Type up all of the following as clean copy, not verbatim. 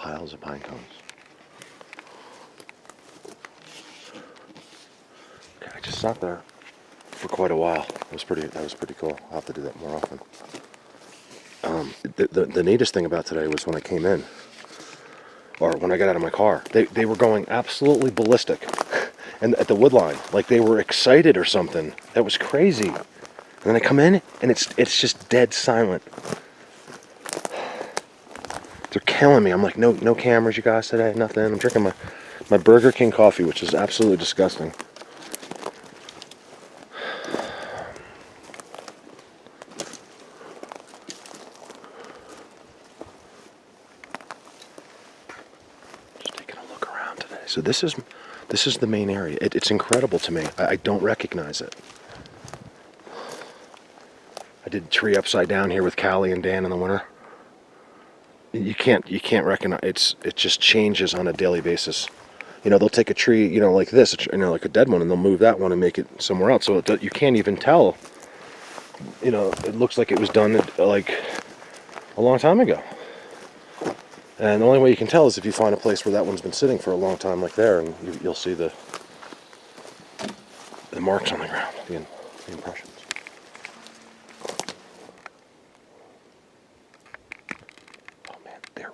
piles of pine cones. Okay, I just sat there for quite a while. That was pretty cool. I'll have to do that more often. The neatest thing about today was when I came in, or when I got out of my car, they were going absolutely ballistic, and at the wood line, like they were excited or something. That was crazy. And then I come in, and it's just dead silent. They're killing me. I'm like, no cameras, you guys, today, nothing. I'm drinking my Burger King coffee, which is absolutely disgusting. Just taking a look around today. So this is the main area. It's incredible to me. I don't recognize it. I did Tree Upside Down here with Callie and Dan in the winter. You can't recognize it just changes on a daily basis. You know, they'll take a tree, you know, like this, you know, like a dead one, and they'll move that one and make it somewhere else. So you can't even tell. You know, it looks like it was done like a long time ago. And the only way you can tell is if you find a place where that one's been sitting for a long time, like there, and you'll see the marks on the ground, the impressions.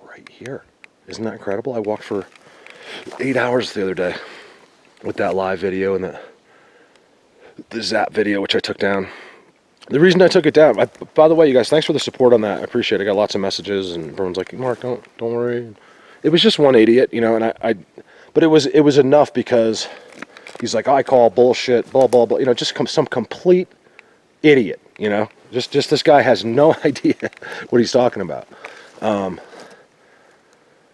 Right here. Isn't that incredible? I walked for 8 hours the other day with that live video and the Zapped video, which I took down. The reason I took it down, by the way, you guys, thanks for the support on that. I appreciate it. I got lots of messages, and everyone's like, Mark, don't worry. It was just one idiot, you know, and but it was enough because he's like, I call bullshit, blah blah blah, you know, just some complete idiot, you know, just this guy has no idea what he's talking about.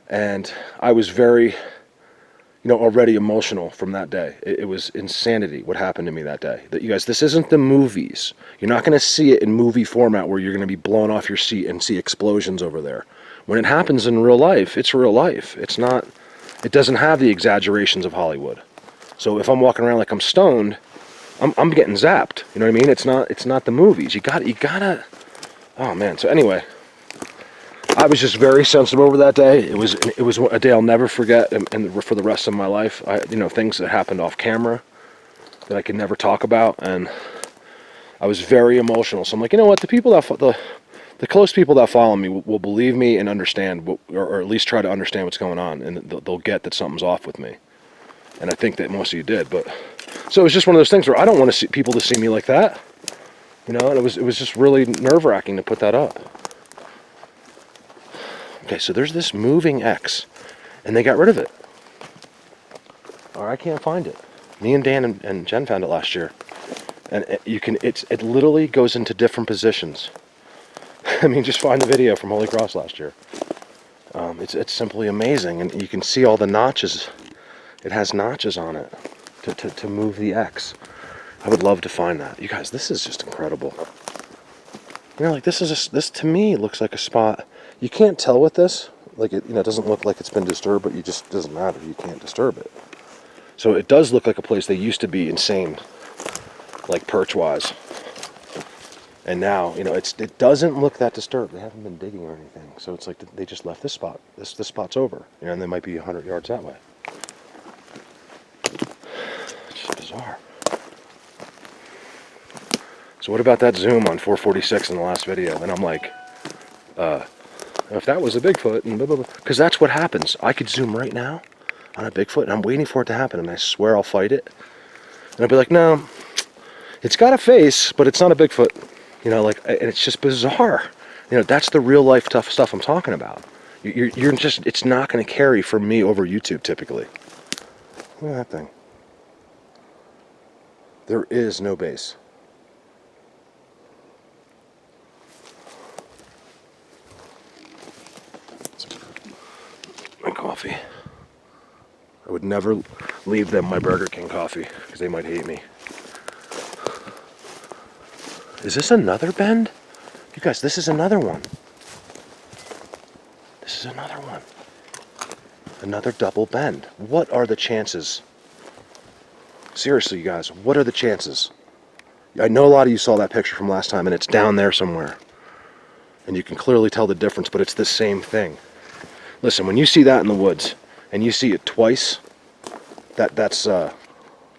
And I was very, you know, already emotional from that day. It was insanity what happened to me that day. That you guys, this isn't the movies. You're not going to see it in movie format where you're going to be blown off your seat and see explosions over there. When it happens in real life, it's real life. It's not, it doesn't have the exaggerations of Hollywood. So if I'm walking around like I'm stoned, I'm getting zapped. You know what I mean? It's not the movies. You gotta, oh man. So anyway, I was just very sensitive over that day. It was a day I'll never forget, and for the rest of my life. You know, things that happened off camera that I could never talk about, and I was very emotional. So I'm like, you know what? The people the close people that follow me will believe me and understand, or at least try to understand what's going on, and they'll get that something's off with me. And I think that most of you did. But so it was just one of those things where I don't want people to see me like that, you know. And it was just really nerve-wracking to put that up. Okay, so there's this moving X, and they got rid of it. Or I can't find it. Me and Dan and Jen found it last year, and it literally goes into different positions. I mean, just find the video from Holy Cross last year. It's simply amazing, and you can see all the notches. It has notches on it to move the X. I would love to find that. You guys, this is just incredible. You know, like this to me looks like a spot. You can't tell with this, like it doesn't look like it's been disturbed, but doesn't matter. You can't disturb it. So it does look like a place they used to be insane, like perch-wise. And now, you know, it doesn't look that disturbed. They haven't been digging or anything. So it's like they just left this spot. This spot's over, you know, and they might be 100 yards that way. It's just bizarre. So what about that zoom on 446 in the last video? And I'm like, if that was a Bigfoot, and blah, blah, blah. Because that's what happens. I could zoom right now on a Bigfoot, and I'm waiting for it to happen, and I swear I'll fight it. And I'll be like, no, it's got a face, but it's not a Bigfoot. You know, like, and it's just bizarre. You know, that's the real life tough stuff I'm talking about. You're just, it's not going to carry from me over YouTube typically. Look at that thing. There is no base. My coffee. I would never leave them my Burger King coffee because they might hate me. Is this another bend? You guys, this is another one. This is another one. Another double bend. What are the chances? Seriously, you guys, what are the chances? I know a lot of you saw that picture from last time, and it's down there somewhere. And you can clearly tell the difference, but it's the same thing. Listen, when you see that in the woods, and you see it twice, that's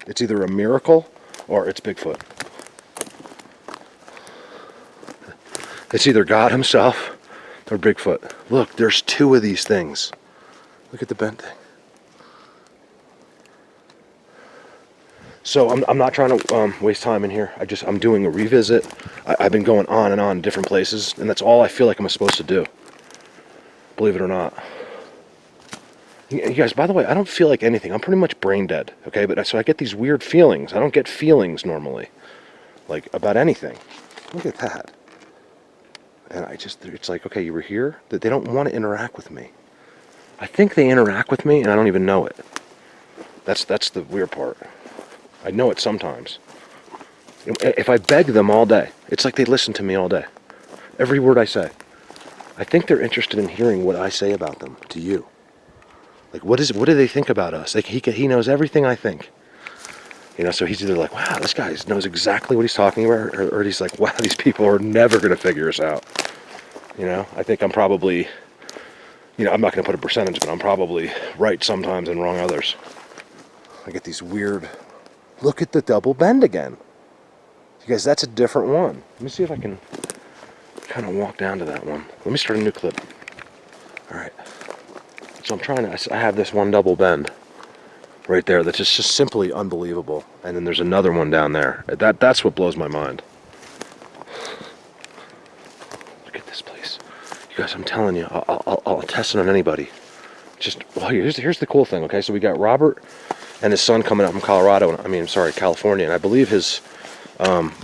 it's either a miracle or it's Bigfoot. It's either God himself or Bigfoot. Look, there's 2 of these things. Look at the bent thing. So I'm not trying to waste time in here. I'm doing a revisit. I've been going on and on different places, and that's all I feel like I'm supposed to do. Believe it or not. You guys, by the way, I don't feel like anything. I'm pretty much brain dead, okay? But so I get these weird feelings. I don't get feelings normally, like about anything. Look at that. And it's like, okay, you were here? That they don't want to interact with me. I think they interact with me, and I don't even know it. That's the weird part. I know it sometimes. If I beg them all day, it's like they listen to me all day. Every word I say. I think they're interested in hearing what I say about them to you. Like, what do they think about us? Like, he knows everything I think. You know, so he's either like, wow, this guy knows exactly what he's talking about, or he's like, wow, these people are never going to figure us out. You know, I think I'm probably, you know, I'm not going to put a percentage, but I'm probably right sometimes and wrong others. I get these weird, look at the double bend again. You guys, that's a different one. Let me see if I can kind of walk down to that one. Let me start a new clip. All right. So I have this one double bend right there that's just simply unbelievable. And then there's another one down there. That's what blows my mind. Look at this place. You guys, I'm telling you, I'll test it on anybody. Well, here's the cool thing, okay? So we got Robert and his son coming up from California. And I believe his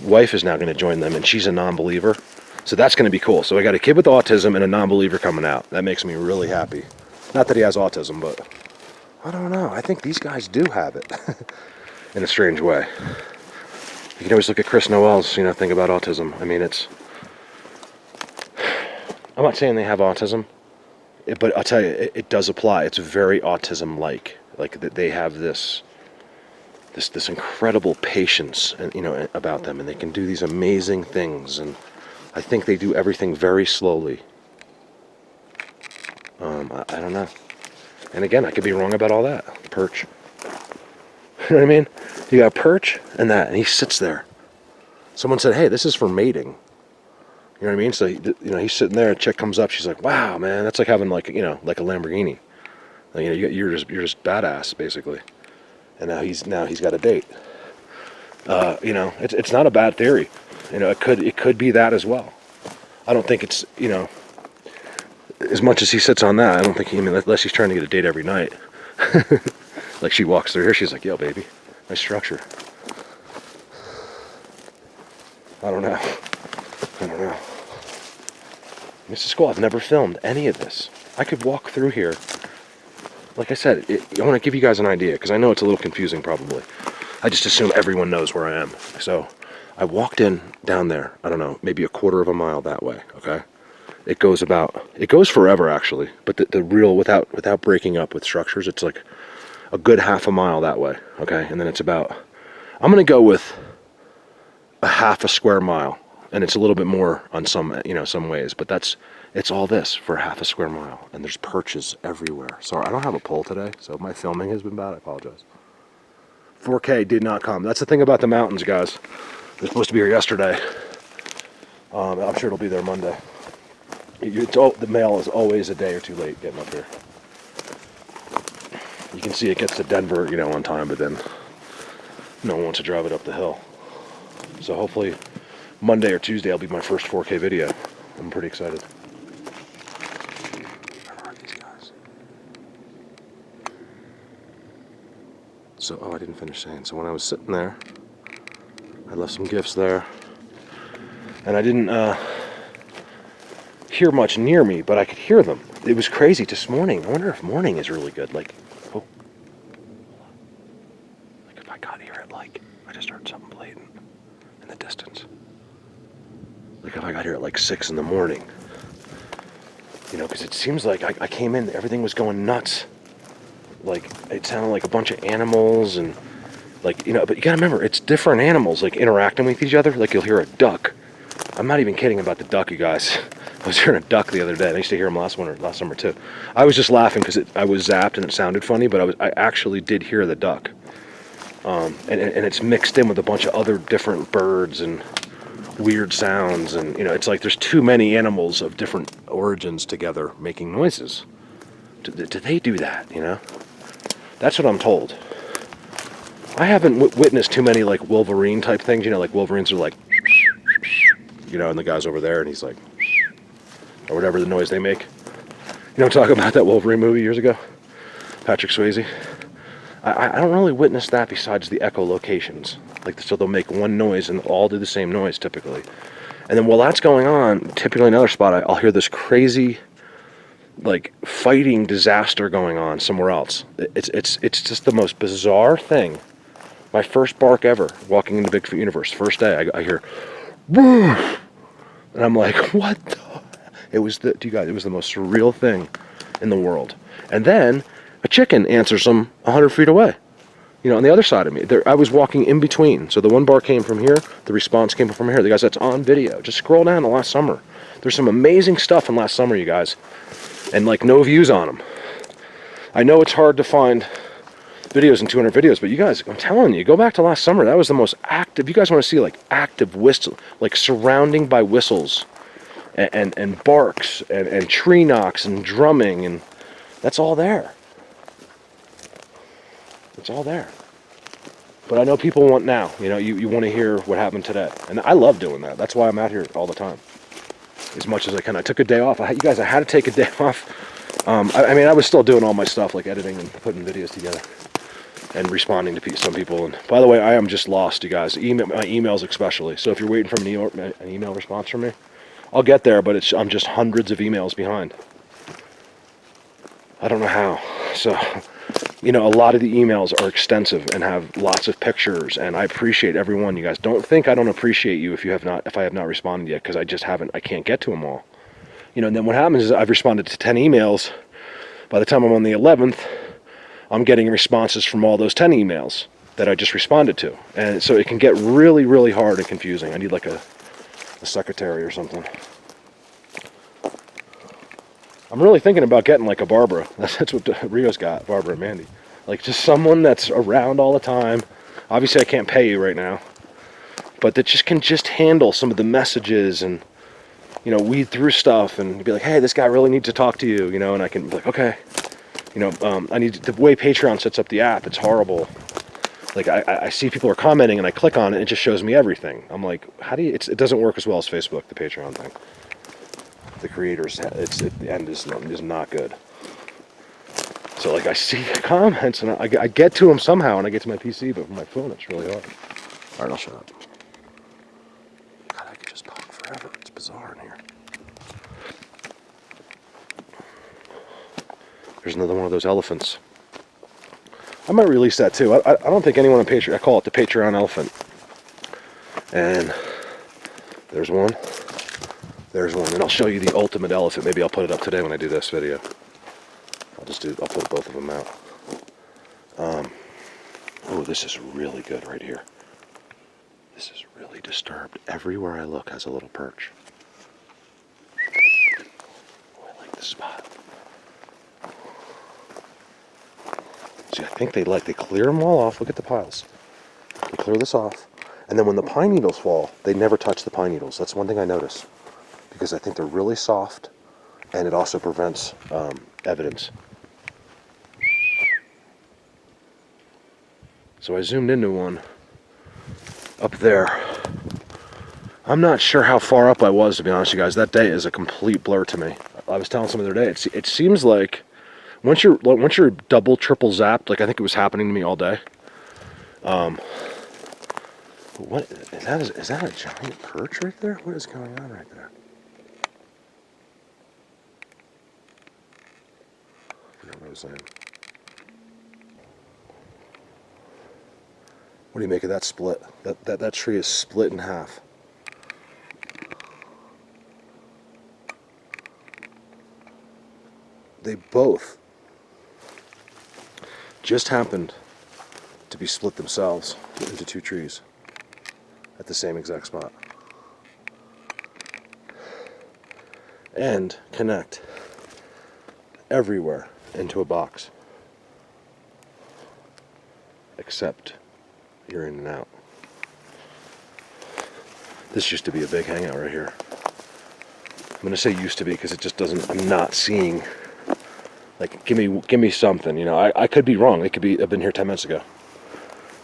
wife is now going to join them, and she's a non-believer. So that's going to be cool. So I got a kid with autism and a non-believer coming out. That makes me really happy. Not that he has autism, but I don't know. I think these guys do have it in a strange way. You can always look at Chris Noel's, thing about autism. I mean, I'm not saying they have autism, but I'll tell you, it does apply. It's very autism-like. Like, they have this incredible patience, and about them, and they can do these amazing things, and I think they do everything very slowly. I don't know. And again, I could be wrong about all that. Perch. You know what I mean? You got perch and that, and he sits there. Someone said, hey, this is for mating. You know what I mean? So, he's sitting there, a chick comes up, she's like, wow, man, that's like having like a Lamborghini. Like, you're just badass, basically. And now he's got a date. It's not a bad theory. It could be that as well. I don't think it's, as much as he sits on that, I don't think unless he's trying to get a date every night. Like, she walks through here, she's like, yo, baby, nice structure. I don't know. This is cool. I've never filmed any of this. I could walk through here. Like I said, I want to give you guys an idea, because I know it's a little confusing probably. I just assume everyone knows where I am. So I walked down there, I don't know, maybe a quarter of a mile that way, okay? It goes forever actually, but the real, without breaking up with structures, it's like a good half a mile that way, okay? And then it's about, I'm going to go with a half a square mile, and it's a little bit more on some ways, but it's all this for half a square mile, and there's perches everywhere. Sorry, I don't have a pole today, so if my filming has been bad, I apologize. 4K did not come. That's the thing about the mountains, guys. They're supposed to be here yesterday. I'm sure it'll be there Monday. The mail is always a day or two late getting up here. You can see it gets to Denver, on time, but then no one wants to drive it up the hill. So hopefully Monday or Tuesday will be my first 4K video. I'm pretty excited. Where are these guys? So, I didn't finish saying. So when I was sitting there, I left some gifts there, and I didn't hear much near me, but I could hear them. It was crazy this morning. I wonder if morning is really good. Like if I got here at I just heard something blatant in the distance. Like if I got here at 6 in the morning, because it seems like I came in, everything was going nuts. Like, it sounded like a bunch of animals, and but you gotta remember, it's different animals interacting with each other. Like, you'll hear a duck. I'm not even kidding about the duck, you guys. I was hearing a duck the other day, and I used to hear him last summer too. I was just laughing because I was zapped and it sounded funny, but I actually did hear the duck. And it's mixed in with a bunch of other different birds and weird sounds, and it's like there's too many animals of different origins together making noises. Do they do that? That's what I'm told. I haven't witnessed too many like Wolverine type things. Like Wolverines are like, and the guy's over there and he's like, or whatever the noise they make. Talk about that Wolverine movie years ago, Patrick Swayze. I don't really witness that besides the echolocations. Like, so they'll make one noise and all do the same noise typically. And then while that's going on, typically another spot, I'll hear this crazy, like, fighting disaster going on somewhere else. It's just the most bizarre thing. My first bark ever, walking into Bigfoot Universe, first day, I hear, woof! And I'm like, what the? It was the most surreal thing in the world. And then a chicken answers them 100 feet away. On the other side of me. I was walking in between. So the one bark came from here, the response came from here. The guys, that's on video. Just scroll down to last summer. There's some amazing stuff in last summer, you guys. And like no views on them. I know it's hard to find videos in 200 videos, but you guys, I'm telling you, go back to last summer. That was the most active. You guys want to see like active whistle, like surrounding by whistles and barks and tree knocks and drumming, and that's all there. It's all there. But I know people want now. You want to hear what happened today. And I love doing that. That's why I'm out here all the time. As much as I can. I took a day off. I had to take a day off. I was still doing all my stuff, like editing and putting videos together. And responding to some people. And by the way, I am just lost, you guys. My emails especially. So if you're waiting for an email response from me, I'll get there, but I'm just hundreds of emails behind. I don't know how. So, a lot of the emails are extensive and have lots of pictures, and I appreciate every one. You guys, don't think I don't appreciate you if I have not responded yet, because I can't get to them all. And then what happens is I've responded to 10 emails. By the time I'm on the 11th, I'm getting responses from all those 10 emails that I just responded to. And so it can get really, really hard and confusing. I need like a secretary or something. I'm really thinking about getting like a Barbara. That's what Rio's got, Barbara and Mandy. Like just someone that's around all the time. Obviously I can't pay you right now. But that can handle some of the messages and, weed through stuff and be like, hey, this guy really needs to talk to you, and I can be like, okay. I need the way Patreon sets up the app, it's horrible. Like I see people are commenting and I click on it and it just shows me everything. I'm like, how do you, it doesn't work as well as Facebook, the Patreon thing. The creators, the end is not good. So like I see the comments and I get to them somehow and I get to my PC, but with my phone it's really hard. Alright, I'll shut up. God, I could just talk forever. It's bizarre in here. There's another one of those elephants. I might release that too. I don't think anyone on Patreon, I call it the Patreon elephant. And there's one. There's one. And I'll show you the ultimate elephant. Maybe I'll put it up today when I do this video. I'll put both of them out. Oh, this is really good right here. This is really disturbed. Everywhere I look has a little perch. Oh, I like this spot. See, I think they clear them all off. Look at the piles. They clear this off. And then when the pine needles fall, they never touch the pine needles. That's one thing I notice. Because I think they're really soft, and it also prevents evidence. So I zoomed into one up there. I'm not sure how far up I was, to be honest with you guys. That day is a complete blur to me. I was telling someone the other day, it seems like once you're double, triple zapped, like I think it was happening to me all day. What is that a giant perch right there? What is going on right there? I forgot what I was saying. What do you make of that split? That tree is split in half. They both just happened to be split themselves into two trees at the same exact spot. and connect everywhere into a box. Except you're in and out. This used to be a big hangout right here. I'm gonna say used to be because it just doesn't, I'm not seeing, like, give me something, you know. I could be wrong. It could be, I've been here 10 minutes ago.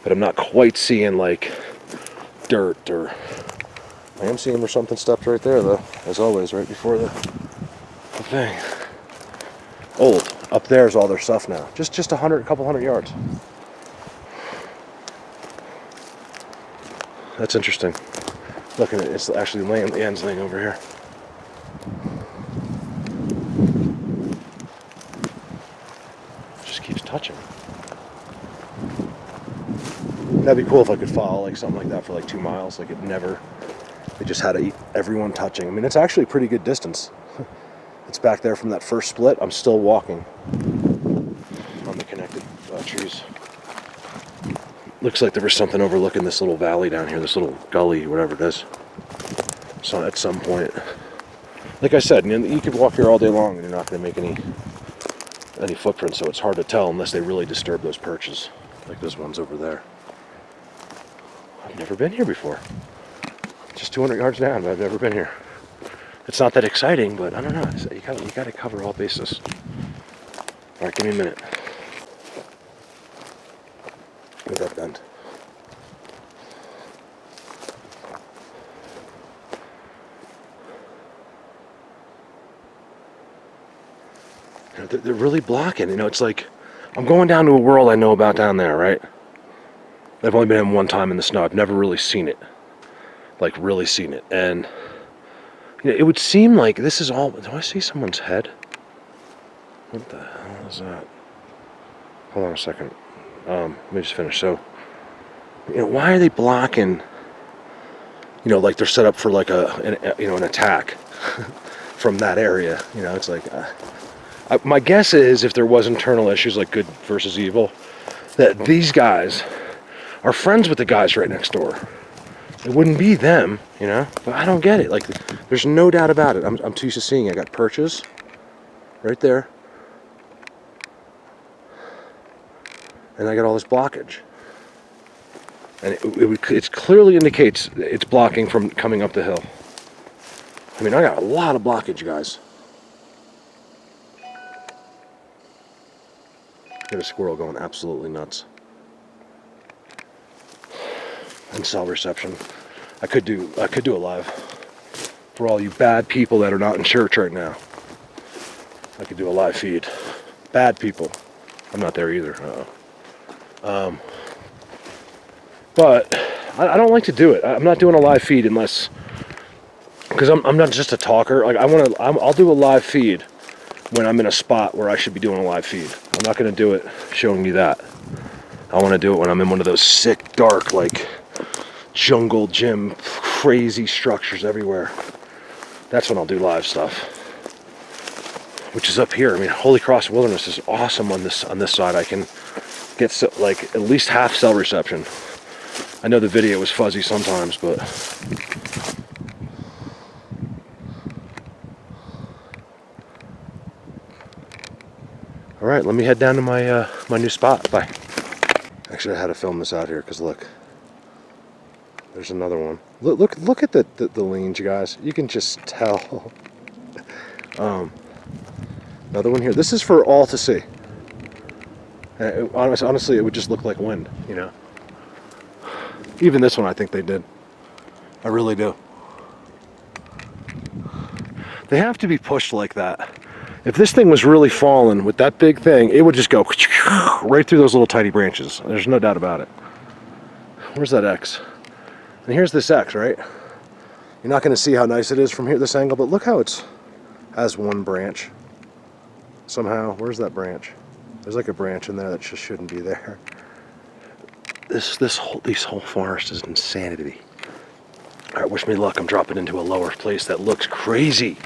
But I'm not quite seeing, like, dirt or, I am seeing where something stepped right there, though, as always, right before the thing. Old. Up there is all their stuff now. Just a couple hundred yards. That's interesting. Look at it. It's actually laying, the end's laying over here. Just keeps touching. That'd be cool if I could follow like something like that for like 2 miles. Like they just had everyone touching. I mean, it's actually a pretty good distance. It's back there from that first split. I'm still walking on the connected trees. Looks like there was something overlooking this little valley down here, this little gully, whatever it is. So at some point, like I said, you could walk here all day long and you're not going to make any footprints, so it's hard to tell unless they really disturb those perches, like those ones over there. I've never been here before. Just 200 yards down, but I've never been here. It's not that exciting, but I don't know. You got to cover all bases. All right, give me a minute. Look at that bend. You know, they're really blocking. You know, it's like I'm going down to a world I know about down there, right? I've only been in one time in the snow. I've never really seen it. Like, really seen it. And you know, it would seem like this is all... Do I see someone's head? What the hell is that? Hold on a second. Let me just finish. So, you know, why are they blocking? You know, like they're set up for like an attack from that area. You know, it's like... my guess is if there was internal issues like good versus evil, that these guys are friends with the guys right next door. It wouldn't be them, you know? But I don't get it. Like, there's no doubt about it. I'm too used to seeing it. I got perches right there. And I got all this blockage. And it clearly indicates it's blocking from coming up the hill. I mean, I got a lot of blockage, guys. Got a squirrel going absolutely nuts. And cell reception. I could do a live for all you bad people that are not in church right now. I could do a live feed. Bad people. I'm not there either. But I don't like to do it. I'm not doing a live feed unless, because I'm not just a talker. Like I'll do a live feed when I'm in a spot where I should be doing a live feed. I'm not going to do it showing you that. I want to do it when I'm in one of those sick, dark, like jungle gym, crazy structures everywhere. That's when I'll do live stuff, which is up here. I mean, Holy Cross Wilderness is awesome on this side. I can get like at least half cell reception. I know the video was fuzzy sometimes, but all right, let me head down to my my new spot. Bye. Actually, I had to film this out here because look, there's another one. Look at the leans, you guys. You can just tell. Another one here. This is for all to see. Honestly, it would just look like wind, you know. Even this one, I think they did. I really do. They have to be pushed like that. If this thing was really falling with that big thing, it would just go right through those little tiny branches. There's no doubt about it. Where's that X? And here's this X, right? You're not going to see how nice it is from here, this angle, but look how it has one branch. Somehow, where's that branch? There's like a branch in there that just shouldn't be there. This whole forest is insanity. All right, wish me luck. I'm dropping into a lower place that looks crazy.